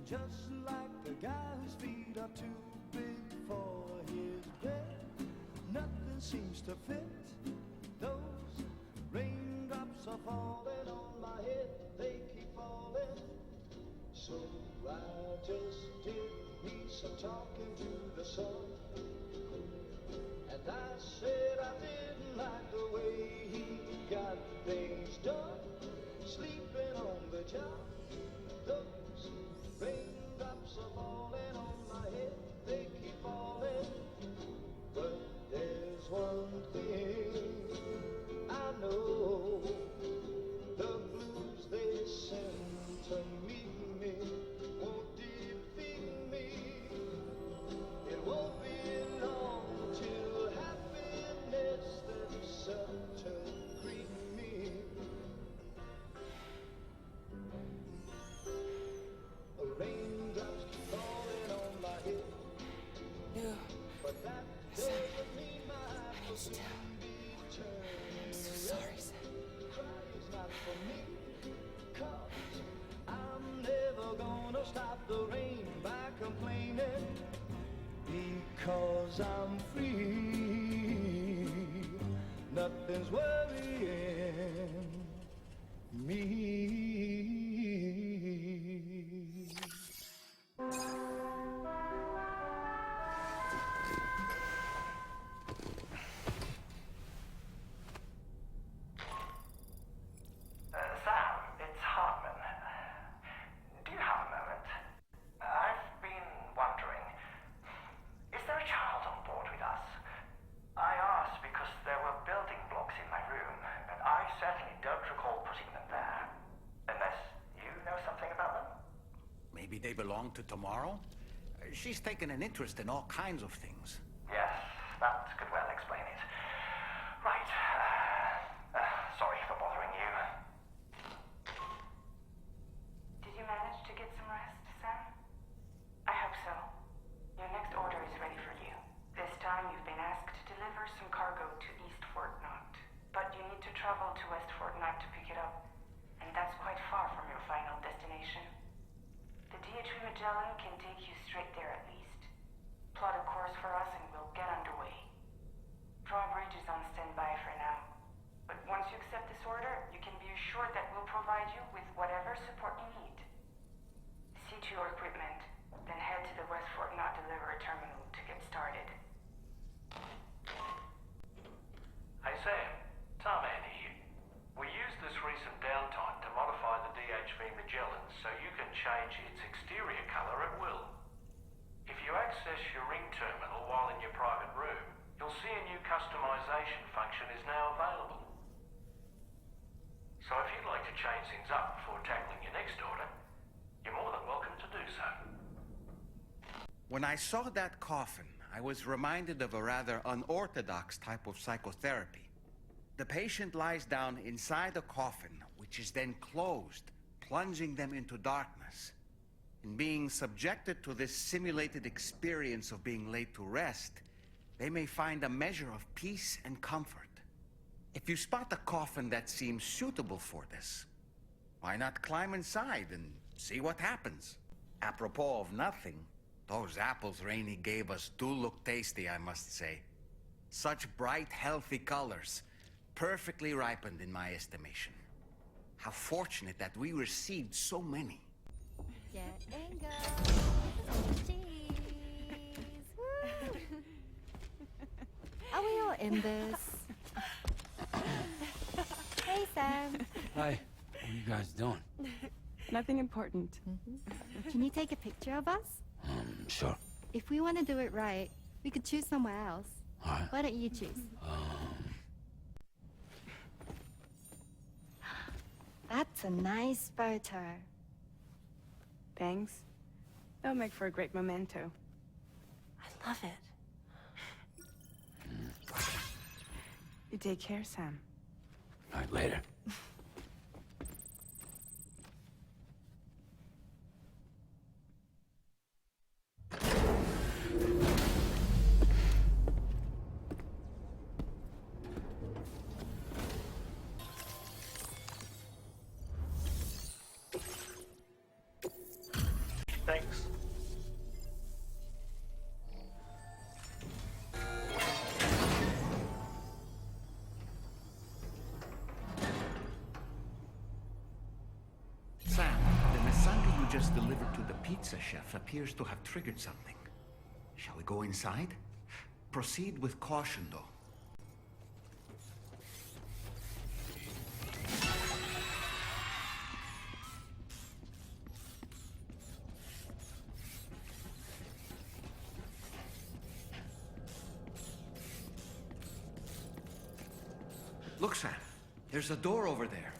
just like the guy whose feet are too big for his bed. Nothing seems to fit. Those raindrops are falling on my head, they keep falling. So I just did me some talking to the sun, and I said I didn't like the way he got things done, sleeping on the job. Those raindrops are falling on my head, they keep falling. But there's one thing I know, the blues they send to meet me won't defeat me. It won't be long till happiness themselves to greet me. Raindrops keep falling on my head, but that doesn't mean my heart will soon be turning. I'm so sorry, Sam. Crying's not for me, 'cause I'm never gonna stop the rain by complaining, because I'm free. Nothing's worrying me. Sam, it's Hartman. Do you have a moment? I've been wondering, is there a child on board with us? I asked because there were building blocks in my room, and I certainly don't recall putting them there. Unless you know something about them? Maybe they belong to tomorrow? She's taken an interest in all kinds of things. Yes, that could well explain it. Right. Sorry for bothering you. Did you manage to get some rest, Sam? I hope so. Your next order is ready for you. This time you've been asked to deliver some cargo to East Fort Knott. But you need to travel to West Fort Knott to pick it up. And that's quite far from your final destination. The DHV Magellan can take you straight there at least. Plot a course for us and we'll get underway. Drawbridge is on standby for now. But once you accept this order, you can be assured that we'll provide you with whatever support you need. See to your equipment, then head to the West Fort Knott delivery terminal to get started. Hey Sam, Tom Andy here. We used this recent downtime to modify the DHV Magellan so you can change its exterior color at will. If you access your ring terminal while in your private room, you'll see a new customization function is now available. So if you'd like to change things up before tackling your next order, you're more than welcome to do so. When I saw that coffin, I was reminded of a rather unorthodox type of psychotherapy. The patient lies down inside a coffin, which is then closed, plunging them into darkness. In being subjected to this simulated experience of being laid to rest, they may find a measure of peace and comfort. If you spot a coffin that seems suitable for this, why not climb inside and see what happens? Apropos of nothing, those apples Rainey gave us do look tasty, I must say. Such bright, healthy colors, perfectly ripened in my estimation. How fortunate that we received so many. Getting go. Cheese. Woo. Are we all in this? Hey, Sam. Hi. What are you guys doing? Nothing important. Can you take a picture of us? Sure. If we want to do it right, we could choose somewhere else. All right. Why don't you choose? That's a nice photo. Thanks. That'll make for a great memento. I love it. You take care, Sam. All right, later. Thank just delivered to the pizza chef appears to have triggered something. Shall we go inside? Proceed with caution, though. Look, Sam. There's a door over there.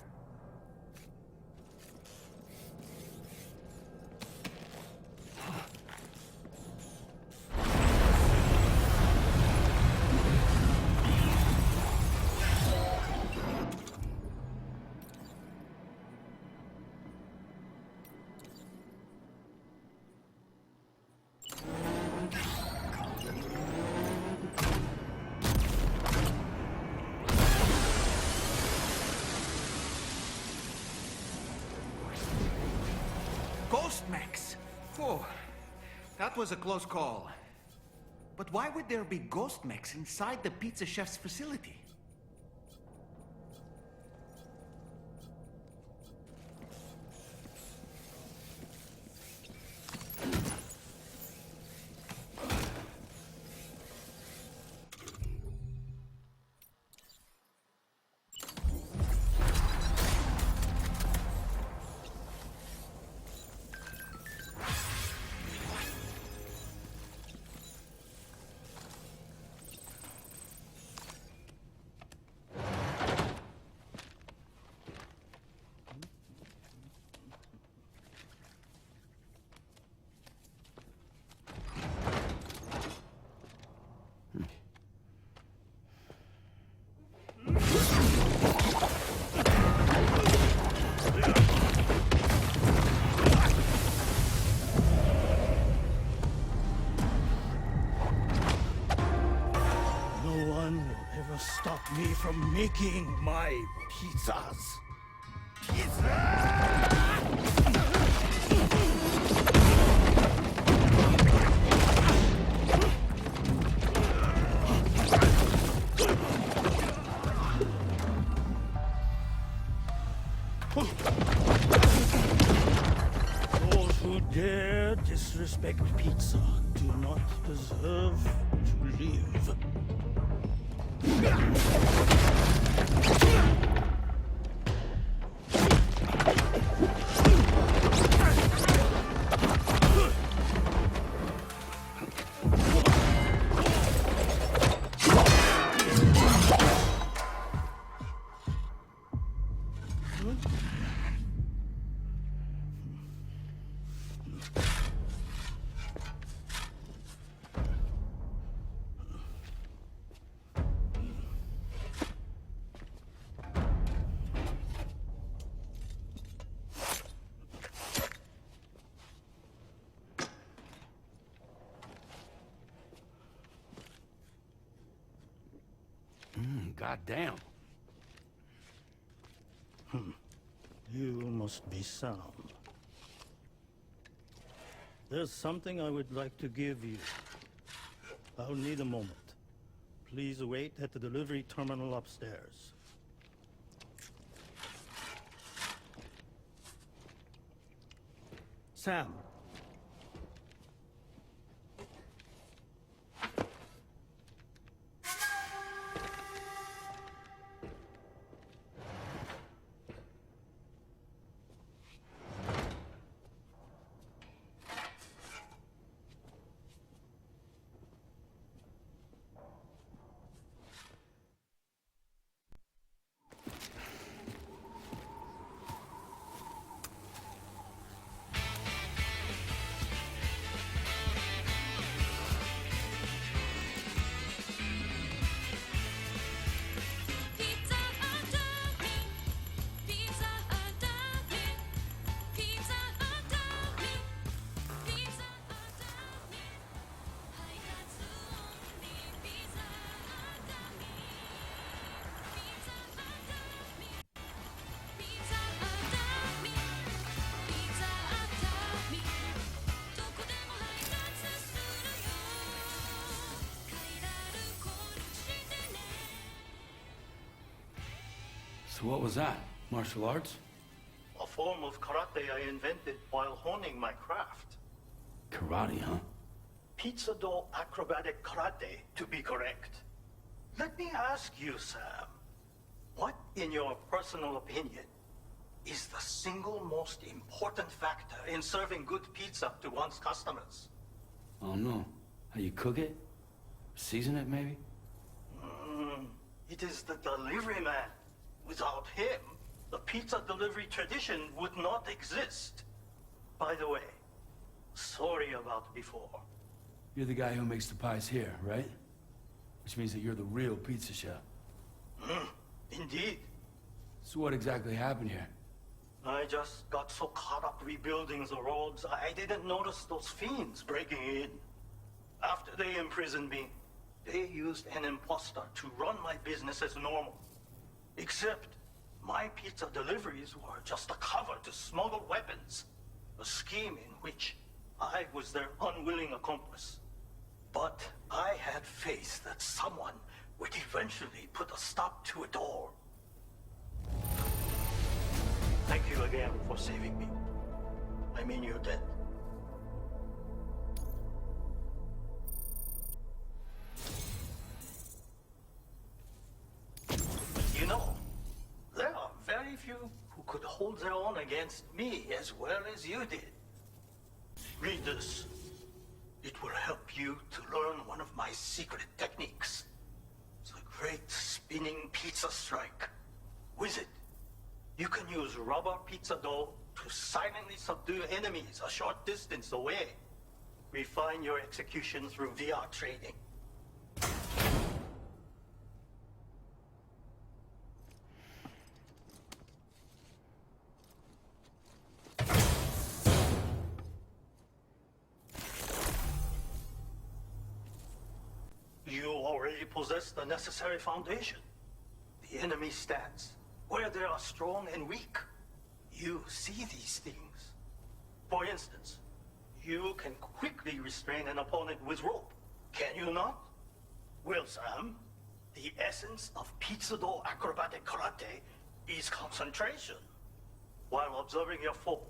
Ghost mechs! Oh, that was a close call. But why would there be ghost mechs inside the pizza chef's facility? Stop me from making my pizzas. Those who dare disrespect pizza do not deserve to live. Goddamn. You must be Sam. There's something I would like to give you. I'll need a moment. Please wait at the delivery terminal upstairs. Sam. So what was that? Martial arts? Of form of karate I invented while honing my craft. Karate, huh? Pizza dough acrobatic karate, to be correct. Let me ask you, Sam, what, in your personal opinion, is the single most important factor in serving good pizza to one's customers? Oh, no. How you cook it? Season it, maybe? It is the delivery man. Without him, the pizza delivery tradition would not exist. By the way, sorry about before. You're the guy who makes the pies here, right? Which means that you're the real pizza chef. Indeed. So what exactly happened here? I just got so caught up rebuilding the roads, I didn't notice those fiends breaking in. After they imprisoned me, they used an imposter to run my business as normal. Except, my pizza deliveries were just a cover to smuggle weapons. A scheme in which I was their unwilling accomplice. But I had faith that someone would eventually put a stop to it all. Thank you again for saving me. I mean your debt. You know, there are very few who could hold their own against me as well as you did. Read this. It will help you to learn one of my secret techniques. The great spinning pizza strike. With it, you can use rubber pizza dough to silently subdue enemies a short distance away. Refine your execution through VR training. You already possess the necessary foundation. The enemy stands where they are strong and weak. You see these things. For instance, you can quickly restrain an opponent with rope. Can you not? Well, Sam, the essence of pizza dough acrobatic karate is concentration. While observing your foe,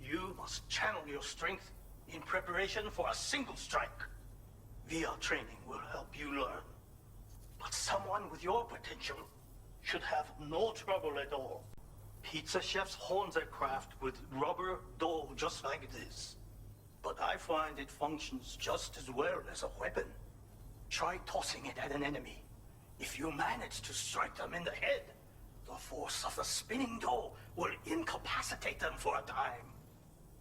you must channel your strength in preparation for a single strike. VR training will help you learn. But someone with your potential should have no trouble at all. Pizza chefs hone their craft with rubber dough just like this. But I find it functions just as well as a weapon. Try tossing it at an enemy. If you manage to strike them in the head, the force of the spinning dough will incapacitate them for a time.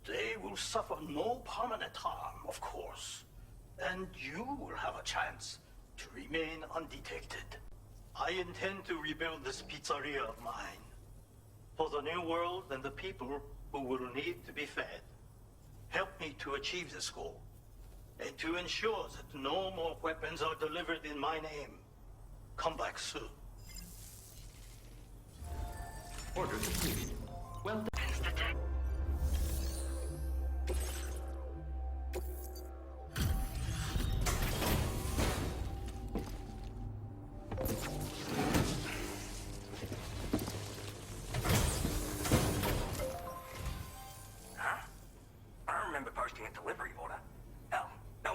They will suffer no permanent harm, of course. And you will have a chance to remain undetected. I intend to rebuild this pizzeria of mine. For the new world and the people who will need to be fed. Help me to achieve this goal. And to ensure that no more weapons are delivered in my name. Come back soon. Order completed. Well done.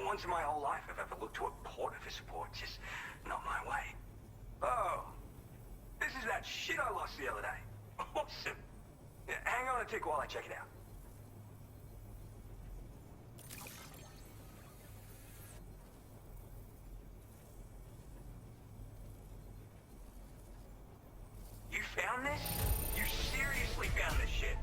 Once in my whole life I've ever looked to a porter for support, just not my way. Oh, this is that shit I lost the other day. Awesome. Yeah, hang on a tick while I check it out. You found this? You seriously found this shit?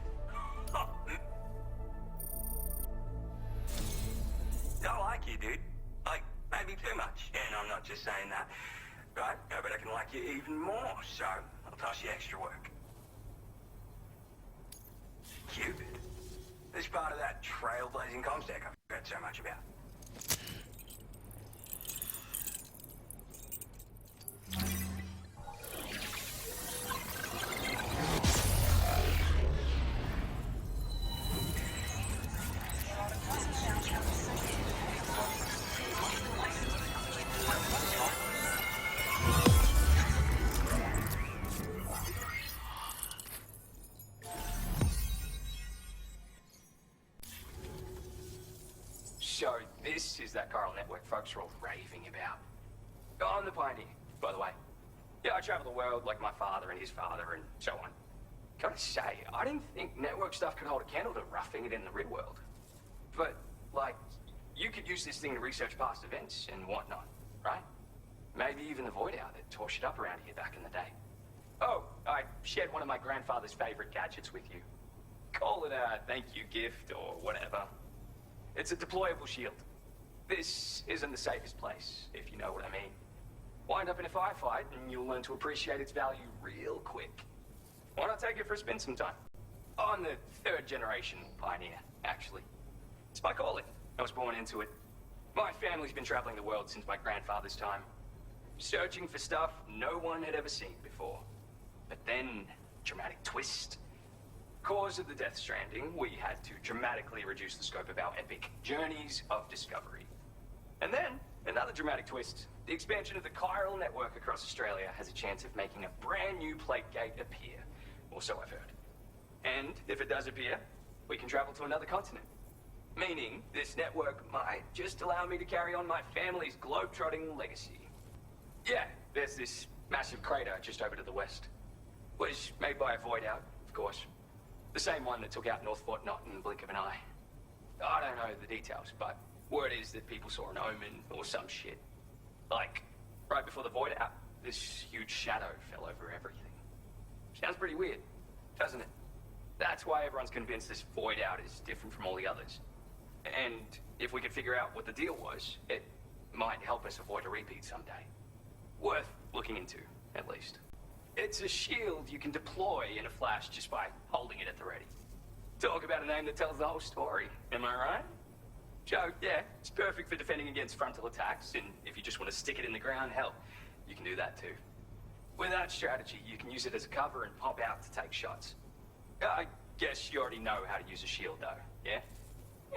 I like you, dude. Like, maybe too much. And I'm not just saying that. Right? But I can like you even more, so I'll toss you extra work. Cupid. This part of that trailblazing comstack I've heard so much about. network folks are all raving about. I'm the pioneer, by the way. Yeah, I travel the world like my father and his father and so on. Gotta say, I didn't think network stuff could hold a candle to roughing it in the real world. But, like, you could use this thing to research past events and whatnot, right? Maybe even the Void Owl that tore shit up around here back in the day. Oh, I shared one of my grandfather's favorite gadgets with you. Call it a thank you gift or whatever. It's a deployable shield. This isn't the safest place, if you know what I mean. Wind up in a firefight and you'll learn to appreciate its value real quick. Why not take it for a spin sometime? I'm the third generation pioneer, actually. It's my calling. I was born into it. My family's been traveling the world since my grandfather's time, searching for stuff no one had ever seen before. But then, dramatic twist. Cause of the Death Stranding, we had to dramatically reduce the scope of our epic journeys of discovery. And then, another dramatic twist. The expansion of the chiral network across Australia has a chance of making a brand new plate gate appear. Or so I've heard. And if it does appear, we can travel to another continent. Meaning, this network might just allow me to carry on my family's globe-trotting legacy. Yeah, there's this massive crater just over to the west. Was made by a Void Owl, of course. The same one that took out North Fort Knot in the blink of an eye. I don't know the details, but word is that people saw an omen or some shit. Like, right before the Void Owl, this huge shadow fell over everything. Sounds pretty weird, doesn't it? That's why everyone's convinced this Void Owl is different from all the others. And if we could figure out what the deal was, it might help us avoid a repeat someday. Worth looking into, at least. It's a shield you can deploy in a flash just by holding it at the ready. Talk about a name that tells the whole story, am I right? So, yeah, it's perfect for defending against frontal attacks, and if you just want to stick it in the ground, hell, you can do that too. With that strategy, you can use it as a cover and pop out to take shots. I guess you already know how to use a shield though, yeah?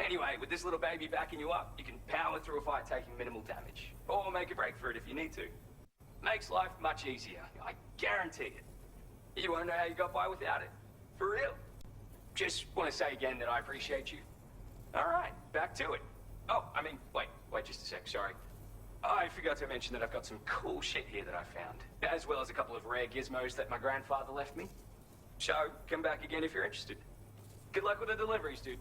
Anyway, with this little baby backing you up, you can power through a fight taking minimal damage. Or make a break for it if you need to. Makes life much easier, I guarantee it. You won't know how you got by without it. For real. Just want to say again that I appreciate you. Alright, back to it. Oh, I mean, wait just a sec, sorry. I forgot to mention that I've got some cool shit here that I found, as well as a couple of rare gizmos that my grandfather left me. So, come back again if you're interested. Good luck with the deliveries, dude.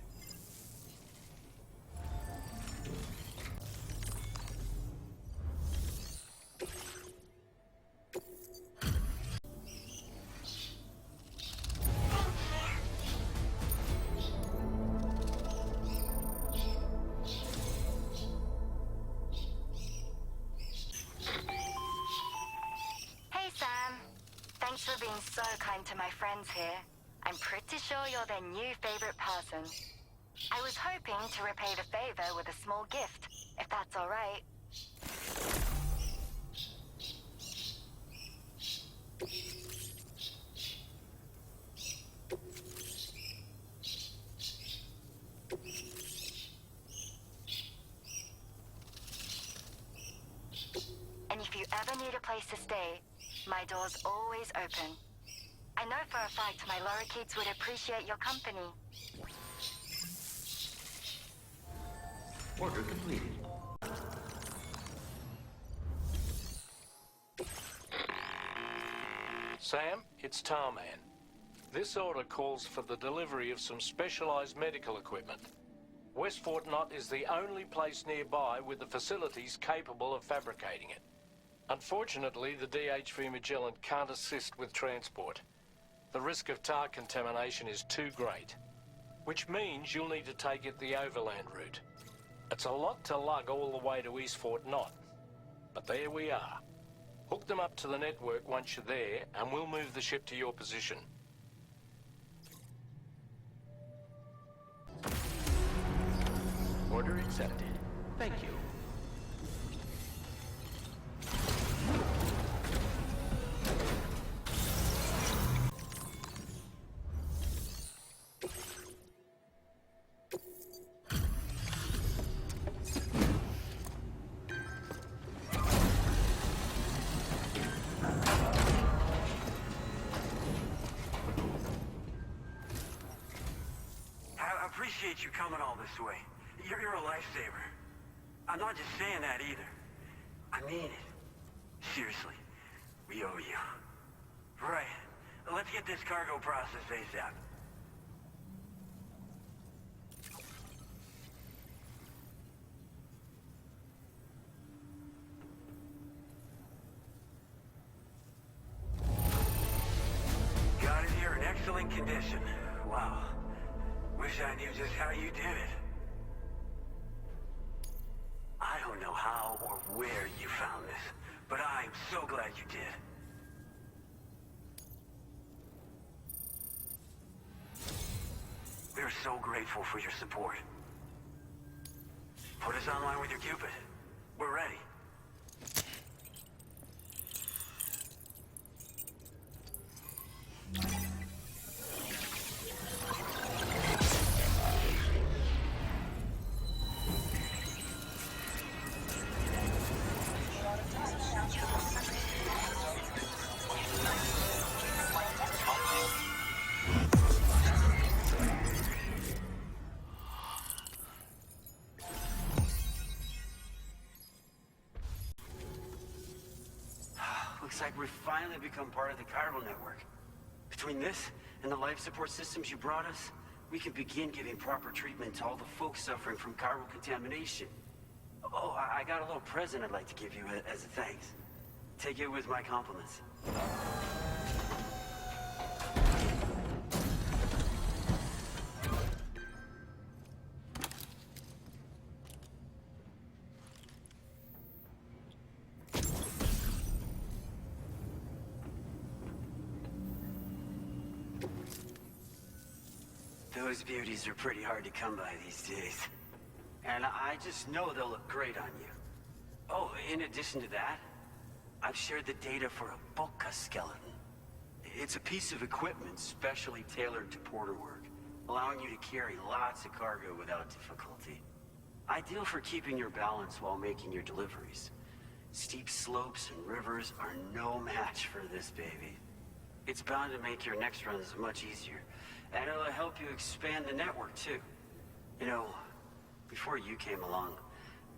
For being so kind to my friends here. I'm pretty sure you're their new favorite person. I was hoping to repay the favor with a small gift, if that's all right. And if you ever need a place to stay, my door's always open. I know for a fact my lorikeets would appreciate your company. Order completed. Sam, it's Tarman. This order calls for the delivery of some specialized medical equipment. West Fort Knot is the only place nearby with the facilities capable of fabricating it. Unfortunately, the DHV Magellan can't assist with transport. The risk of tar contamination is too great, which means you'll need to take it the overland route. It's a lot to lug all the way to East Fort Knot, but there we are. Hook them up to the network once you're there, and we'll move the ship to your position. Order accepted. Thank you. I appreciate you coming all this way. You're a lifesaver. I'm not just saying that either. I mean it. Seriously, we owe you. Right. Let's get this cargo processed ASAP. Got it here in excellent condition. Wow. Wish I knew just how you did it. I don't know how or where you found this, but I'm so glad you did. We're so grateful for your support. Put us online with your Cupid. We're ready. Looks like we've finally become part of the chiral network. Between this and the life support systems you brought us, we can begin giving proper treatment to all the folks suffering from chiral contamination. Oh, I got a little present I'd like to give you as a thanks. Take it with my compliments. Those beauties are pretty hard to come by these days. And I just know they'll look great on you. Oh, in addition to that, I've shared the data for a Boca skeleton. It's a piece of equipment specially tailored to porter work, allowing you to carry lots of cargo without difficulty. Ideal for keeping your balance while making your deliveries. Steep slopes and rivers are no match for this baby. It's bound to make your next runs much easier. And it'll help you expand the network, too. You know, before you came along,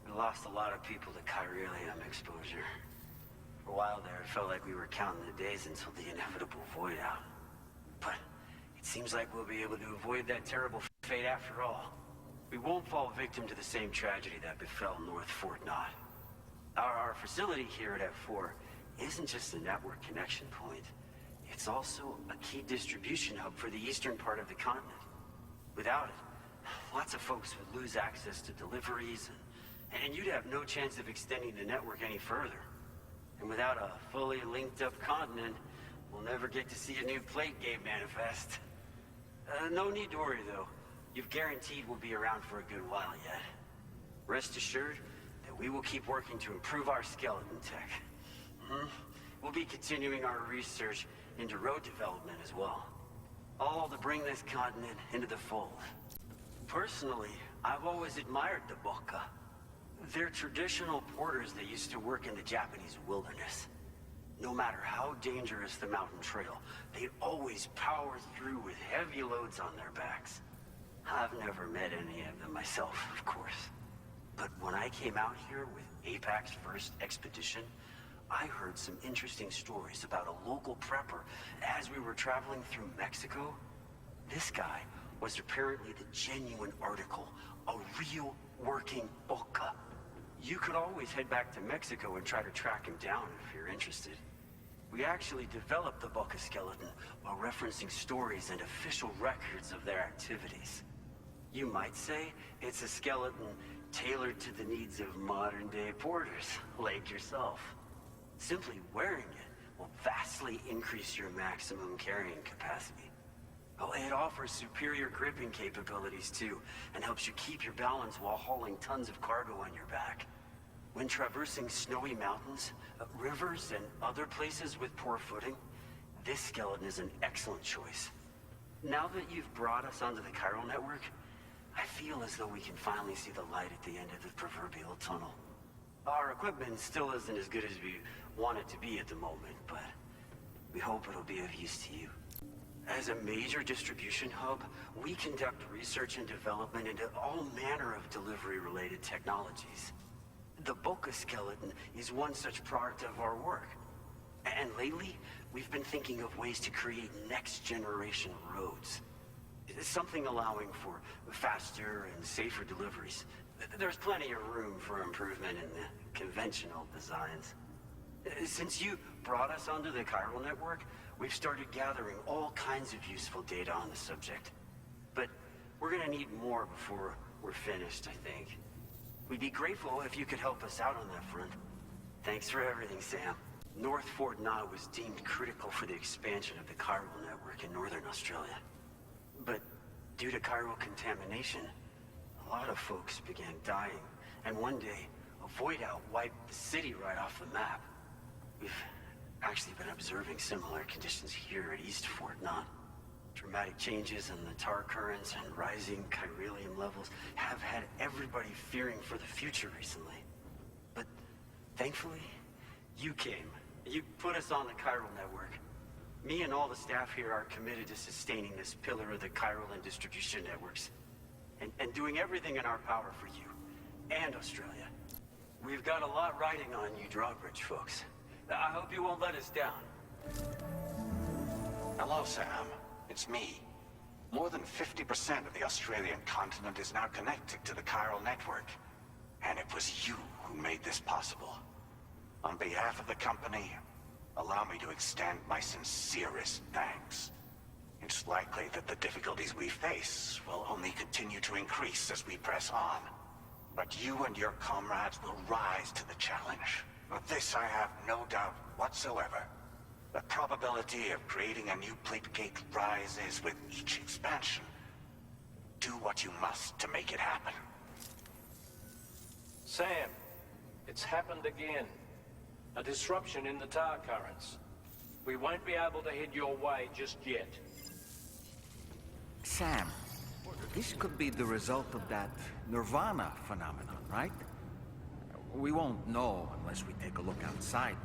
we lost a lot of people to chiralium exposure. For a while there, it felt like we were counting the days until the inevitable void out. But it seems like we'll be able to avoid that terrible fate after all. We won't fall victim to the same tragedy that befell North Fort Knott. Our facility here at F4 isn't just a network connection point. It's also a key distribution hub for the eastern part of the continent. Without it, lots of folks would lose access to deliveries, and you'd have no chance of extending the network any further. And without a fully linked up continent, we'll never get to see a new plate game manifest. No need to worry, though. You've guaranteed we'll be around for a good while yet. Rest assured that we will keep working to improve our skeleton tech. We'll be continuing our research into road development as well. All to bring this continent into the fold. Personally, I've always admired the Boca. They're traditional porters that used to work in the Japanese wilderness. No matter how dangerous the mountain trail, they'd always power through with heavy loads on their backs. I've never met any of them myself, of course. But when I came out here with APAC's first expedition, I heard some interesting stories about a local prepper as we were traveling through Mexico. This guy was apparently the genuine article, a real working Boca. You could always head back to Mexico and try to track him down if you're interested. We actually developed the Boca skeleton while referencing stories and official records of their activities. You might say it's a skeleton tailored to the needs of modern-day porters, like yourself. Simply wearing it will vastly increase your maximum carrying capacity. Oh, it offers superior gripping capabilities too, and helps you keep your balance while hauling tons of cargo on your back. When traversing snowy mountains, rivers, and other places with poor footing, this skeleton is an excellent choice. Now that you've brought us onto the chiral network, I feel as though we can finally see the light at the end of the proverbial tunnel. Our equipment still isn't as good as we want it to be at the moment, but we hope it'll be of use to you. As a major distribution hub, we conduct research and development into all manner of delivery-related technologies. The Boca skeleton is one such product of our work. And lately, we've been thinking of ways to create next-generation roads. Something allowing for faster and safer deliveries. There's plenty of room for improvement in the conventional designs. Since you brought us onto the chiral network, we've started gathering all kinds of useful data on the subject. But we're gonna need more before we're finished, I think. We'd be grateful if you could help us out on that front. Thanks for everything, Sam. North Fort Knott was deemed critical for the expansion of the chiral network in northern Australia. But due to chiral contamination, a lot of folks began dying, and one day, a void out wiped the city right off the map. We've actually been observing similar conditions here at East Fort Knott. Dramatic changes in the tar currents and rising chiralium levels have had everybody fearing for the future recently. But thankfully, you came. You put us on the chiral network. Me and all the staff here are committed to sustaining this pillar of the chiral and distribution networks. And doing everything in our power for you and Australia. We've got a lot riding on you Drawbridge folks. I hope you won't let us down. Hello, Sam. It's me. More than 50% of the Australian continent is now connected to the chiral network. And it was you who made this possible. On behalf of the company, allow me to extend my sincerest thanks. It's likely that the difficulties we face will only continue to increase as we press on. But you and your comrades will rise to the challenge. Of this I have no doubt whatsoever. The probability of creating a new plate gate rises with each expansion. Do what you must to make it happen. Sam, it's happened again. A disruption in the tar currents. We won't be able to head your way just yet. Sam, this could be the result of that Nirvana phenomenon, right? We won't know unless we take a look outside.